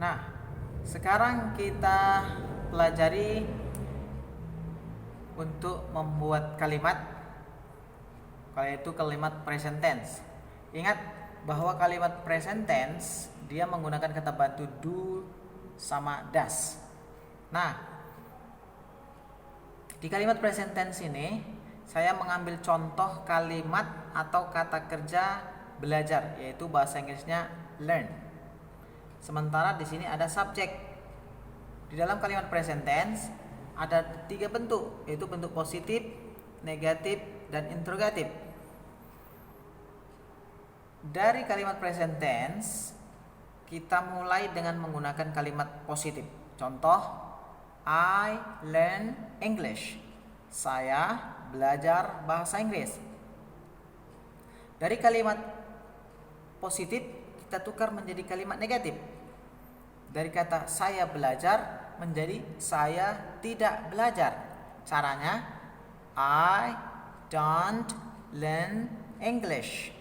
Nah, sekarang kita pelajari untuk membuat kalimat, yaitu kalimat present tense. Ingat bahwa kalimat present tense dia menggunakan kata bantu do sama does. Nah, di kalimat present tense ini saya mengambil contoh kalimat atau kata kerja belajar, yaitu bahasa Inggrisnya learn. Sementara di sini ada subjek. Di dalam kalimat present tense ada 3 bentuk, yaitu bentuk positif, negatif, dan interrogatif. Dari kalimat present tense kita mulai dengan menggunakan kalimat positif. Contoh, I learn English. Saya belajar bahasa Inggris. Dari kalimat positif kita tukar menjadi kalimat negatif. Dari kata saya belajar menjadi saya tidak belajar. Caranya, I don't learn English.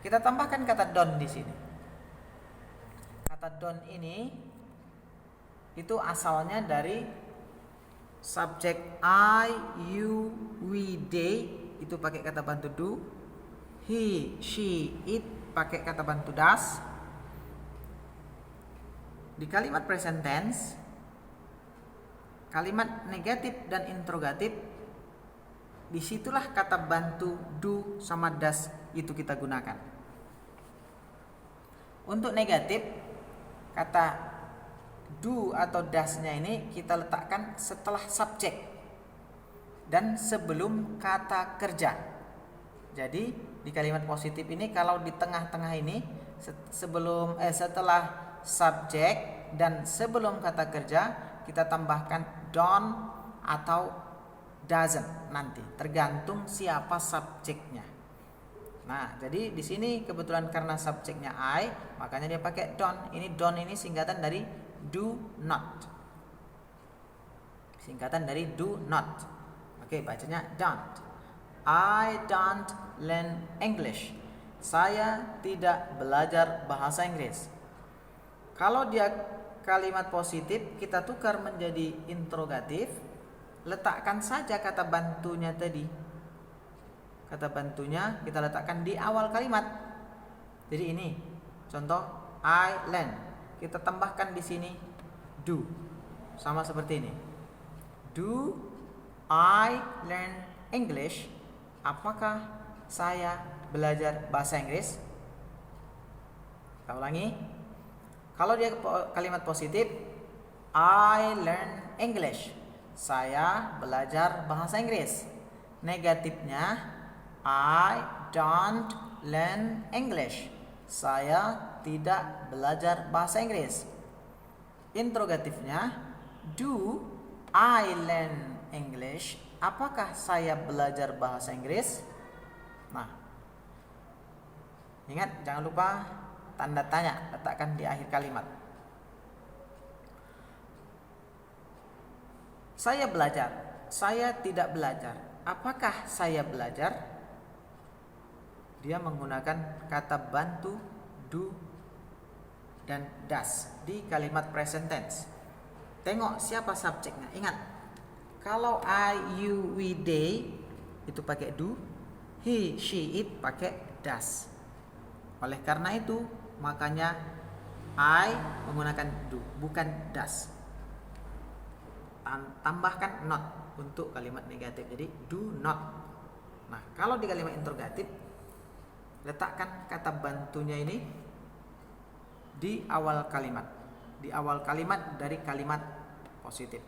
Kita tambahkan kata don't di sini. Kata don't ini itu asalnya dari subjek I, you, we, they itu pakai kata bantu do. He, she, it pakai kata bantu does. Di kalimat present tense, kalimat negatif dan interrogatif, disitulah kata bantu do sama does itu kita gunakan. Untuk negatif, kata do atau does-nya ini kita letakkan setelah subjek dan sebelum kata kerja. Jadi di kalimat positif ini kalau di tengah-tengah ini setelah subjek dan sebelum kata kerja kita tambahkan don't atau doesn't nanti, tergantung siapa subjeknya. Nah, jadi di sini kebetulan karena subjeknya I, makanya dia pakai don't. Ini don't ini singkatan dari do not. Singkatan dari do not. Oke, bacanya don't. I don't learn English. Saya tidak belajar bahasa Inggris. Kalau dia kalimat positif, kita tukar menjadi interrogatif. Letakkan saja kata bantunya tadi. Kata bantunya kita letakkan di awal kalimat. Jadi ini contoh I learn. Kita tambahkan di sini do. Sama seperti ini. Do I learn English? Apakah saya belajar bahasa Inggris? Kita ulangi. Kalau dia kalimat positif, I learn English. Saya belajar bahasa Inggris. Negatifnya, I don't learn English. Saya tidak belajar bahasa Inggris. Interrogatifnya, do I learn English? Apakah saya belajar bahasa Inggris? Nah, ingat jangan lupa tanda tanya letakkan di akhir kalimat. Saya belajar, saya tidak belajar. Apakah saya belajar? Dia menggunakan kata bantu do dan does di kalimat present tense. Tengok siapa subjeknya. Ingat, kalau I, you, we, they itu pakai do, he, she, it pakai does. Oleh karena itu, makanya I menggunakan do, bukan does. Tambahkan not untuk kalimat negatif. Jadi do not. Nah, kalau di kalimat interrogatif, letakkan kata bantunya ini di awal kalimat. Di awal kalimat dari kalimat positif.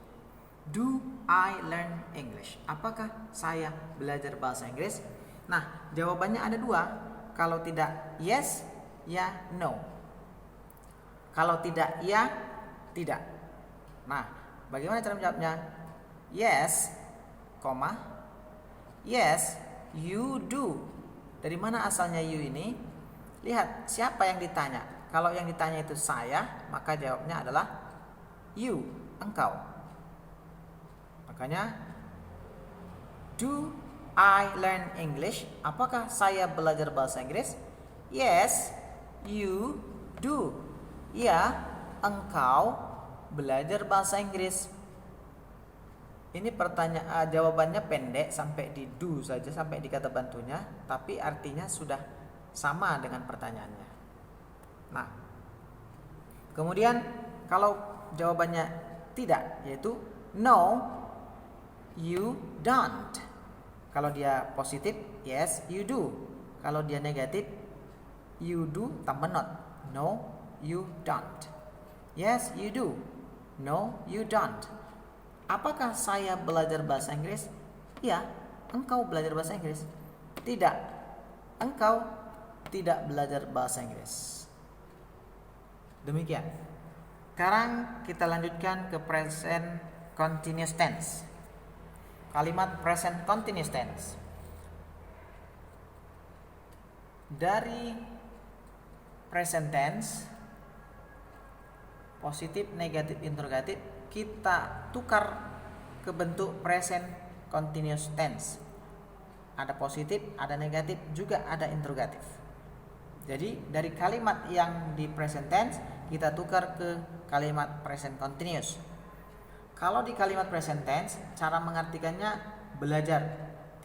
Do I learn English? Apakah saya belajar bahasa Inggris? Nah, jawabannya ada 2. Kalau tidak yes, ya no. Kalau tidak ya, tidak. Nah, bagaimana cara menjawabnya? Yes, yes, you do. Dari mana asalnya you ini? Lihat siapa yang ditanya. Kalau yang ditanya itu saya, maka jawabnya adalah you, engkau. Makanya do I learn English? Apakah saya belajar bahasa Inggris? Yes, you do. Ya, engkau belajar bahasa Inggris? Ini jawabannya pendek sampai di do saja, sampai di kata bantunya, tapi artinya sudah sama dengan pertanyaannya. Nah, kemudian kalau jawabannya tidak, yaitu no, you don't. Kalau dia positif, yes, you do. Kalau dia negatif, you do tambah not. No, you don't. Yes, you do. No, you don't. Apakah saya belajar bahasa Inggris? Ya, engkau belajar bahasa Inggris. Tidak, engkau tidak belajar bahasa Inggris. Demikian. Sekarang kita lanjutkan ke present continuous tense. Kalimat present continuous tense. Dari present tense, positif, negatif, interrogatif, kita tukar ke bentuk present continuous tense. Ada positif, ada negatif, juga ada interrogatif. Jadi dari kalimat yang di present tense kita tukar ke kalimat present continuous. Kalau di kalimat present tense, cara mengartikannya belajar,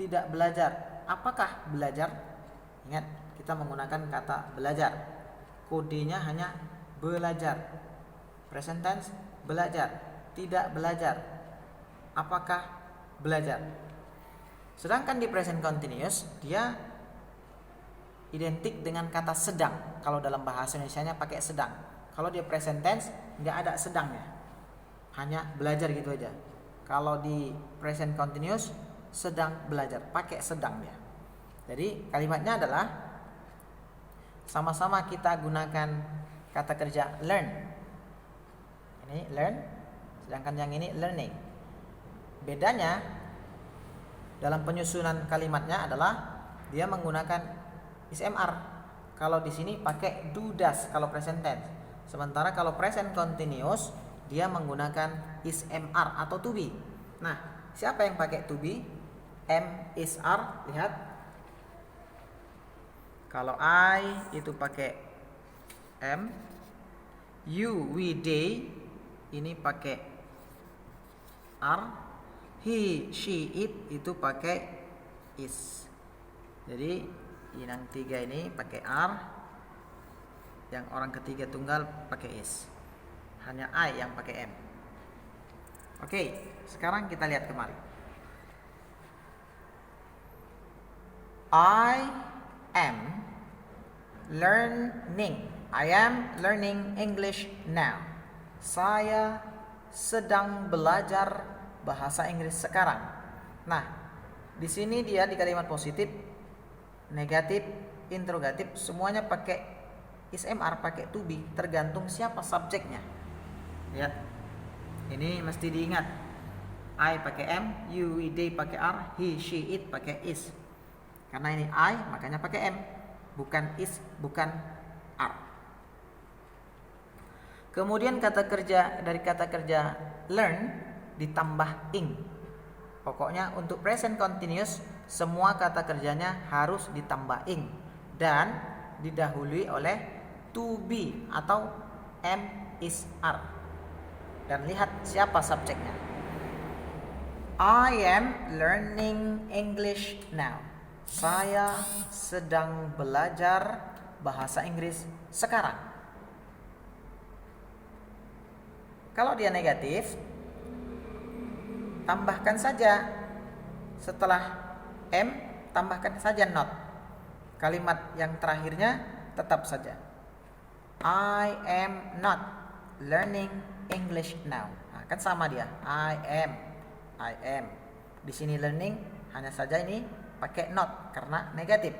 tidak belajar. Apakah belajar? Ingat, kita menggunakan kata belajar. Kodenya hanya belajar. Present tense belajar, tidak belajar. Apakah belajar? Sedangkan di present continuous dia identik dengan kata sedang. Kalau dalam bahasa Indonesianya pakai sedang. Kalau dia present tense nggak ada sedangnya, hanya belajar gitu aja. Kalau di present continuous sedang belajar, pakai sedang dia. Jadi kalimatnya adalah sama-sama kita gunakan kata kerja learn. Ini learn, sedangkan yang ini learning. Bedanya dalam penyusunan kalimatnya adalah dia menggunakan is/mr. Kalau di sini pakai do does kalau present tense. Sementara kalau present continuous dia menggunakan is/mr atau to be. Nah, siapa yang pakai to be? Am, is, are. Lihat. Kalau I itu pakai am, you, we, they ini pakai are, he, she, it itu pakai is. Jadi yang tiga ini pakai are, yang orang ketiga tunggal pakai is. Hanya I yang pakai am. Oke, sekarang kita lihat kemari. I am learning. I am learning English now. Saya sedang belajar bahasa Inggris sekarang. Nah, di sini dia di kalimat positif, negatif, interrogatif semuanya pakai is/mr, pakai to be, tergantung siapa subjeknya. Lihat. Ini mesti diingat. I pakai am, you, we, they pakai are, he, she, it pakai is. Karena ini I, makanya pakai am, bukan is, bukan are. Kemudian kata kerja dari kata kerja learn ditambah ing. Pokoknya untuk present continuous semua kata kerjanya harus ditambah ing dan didahului oleh to be atau am, is, are. Dan lihat siapa subjeknya. I am learning English now. Saya sedang belajar bahasa Inggris sekarang. Kalau dia negatif, tambahkan saja setelah am, tambahkan saja not. Kalimat yang terakhirnya tetap saja. I am not learning English now. Nah, kan sama dia. I am. Di sini learning hanya saja ini pakai not karena negatif.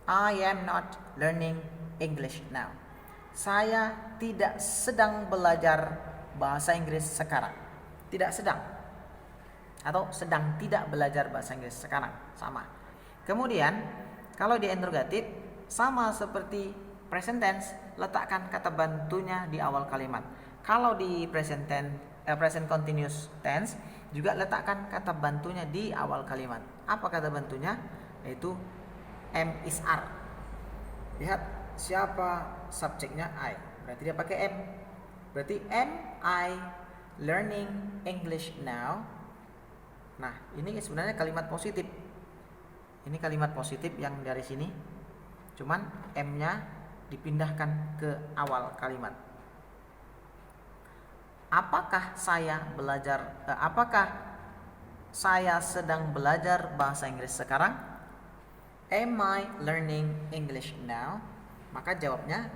I am not learning English now. Saya tidak sedang belajar bahasa Inggris sekarang. Tidak sedang. Atau sedang tidak belajar bahasa Inggris sekarang. Sama. Kemudian kalau dia interrogatif sama seperti present tense, letakkan kata bantunya di awal kalimat. Kalau di present continuous tense juga letakkan kata bantunya di awal kalimat. Apa kata bantunya? Yaitu am, is, are. Lihat siapa subjeknya I. Berarti dia pakai am. Berarti am I learning English now? Nah, ini sebenarnya kalimat positif. Ini kalimat positif yang dari sini. Cuman am-nya dipindahkan ke awal kalimat. Apakah saya sedang belajar bahasa Inggris sekarang? Am I learning English now? Maka jawabnya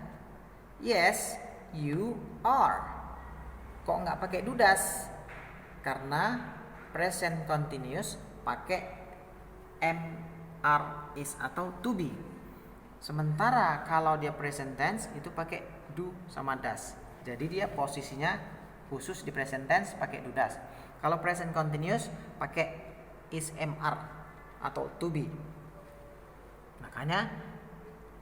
yes, you are. Kok nggak pakai do does? Karena present continuous pakai am, are, is atau to be. Sementara kalau dia present tense itu pakai do sama does. Jadi dia posisinya khusus di present tense pakai do does. Kalau present continuous pakai is, am, are atau to be. Makanya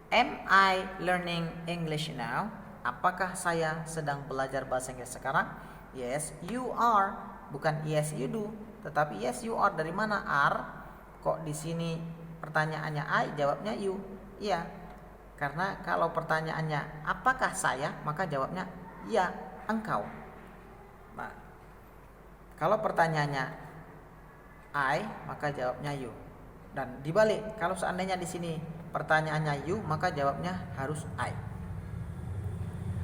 am I learning English now? Apakah saya sedang belajar bahasa Inggris sekarang? Yes, you are. Bukan yes you do, tetapi yes you are. Dari mana are? Kok di sini pertanyaannya I, jawabnya you? Iya. Karena kalau pertanyaannya apakah saya, maka jawabnya ya, engkau. Nah, kalau pertanyaannya I, maka jawabnya you. Dan dibalik, kalau seandainya di sini pertanyaannya you, maka jawabnya harus I.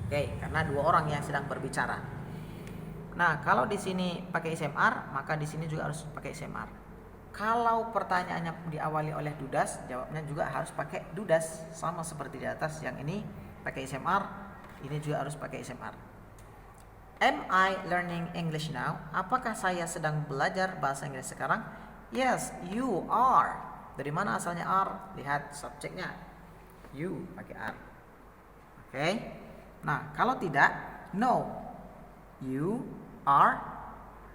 Oke, karena dua orang yang sedang berbicara. Nah, kalau di sini pakai SMR, maka di sini juga harus pakai SMR. Kalau pertanyaannya diawali oleh dudas, jawabnya juga harus pakai dudas, sama seperti di atas. Yang ini pakai SMR, ini juga harus pakai SMR. Am I learning English now? Apakah saya sedang belajar bahasa Inggris sekarang? Yes, you are. Dari mana asalnya are? Lihat subjeknya. You pakai are. Oke. Nah, kalau tidak, no. You are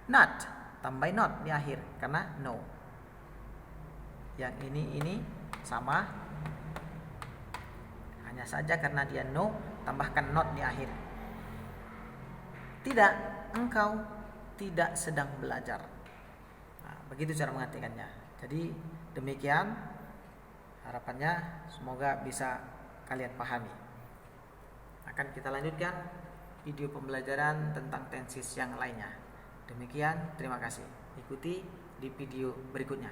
not. Tambah not di akhir karena no. Yang ini sama. Hanya saja karena dia no, tambahkan not di akhir. Tidak, engkau tidak sedang belajar. Nah, begitu cara mengartikannya. Jadi demikian, harapannya semoga bisa kalian pahami. Akan kita lanjutkan video pembelajaran tentang tenses yang lainnya. Demikian, terima kasih. Ikuti di video berikutnya.